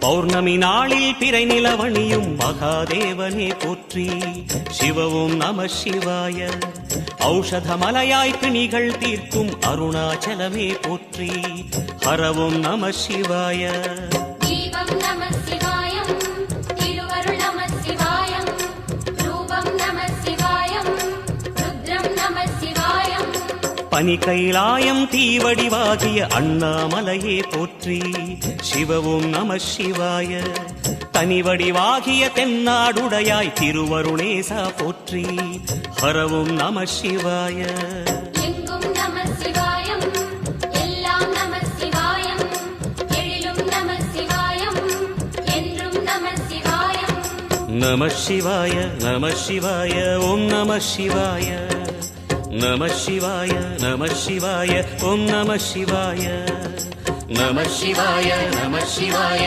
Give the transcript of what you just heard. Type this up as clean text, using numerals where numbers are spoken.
பௌர்ணமி நாளில் பிறை நிலவணியும் மகாதேவனே போற்றி. சிவவும் நம சிவாய. ஔஷதமலையாய் பிணிகள் தீர்க்கும் அருணாச்சலமே போற்றி. ஹரவும் நம சிவாய. தீபம் நம சிவாயம், திருவருள் நம சிவாயம், ரூபம் நம சிவாயம், ருத்ரம் நம சிவாயம். பனி கைலாயம் தீவடிவாகிய அண்ணாமலையே போற்றி. சிவவும் நம சிவாய. தனிவடிவாகிய தென்னாடுடையாய் திருவருணேசா போற்றி. ஹரவும் நம சிவாய. எங்கும் நம சிவாயம், எல்லாம் நம சிவாயம், எழிலும் நம சிவாயம், என்றும் நம சிவாயம். நம சிவாய நம சிவாய ஓம் நம சிவாய. நம சிவாய நம சிவாய ஓம் நம சிவாய. நம சிவாய நம சிவாய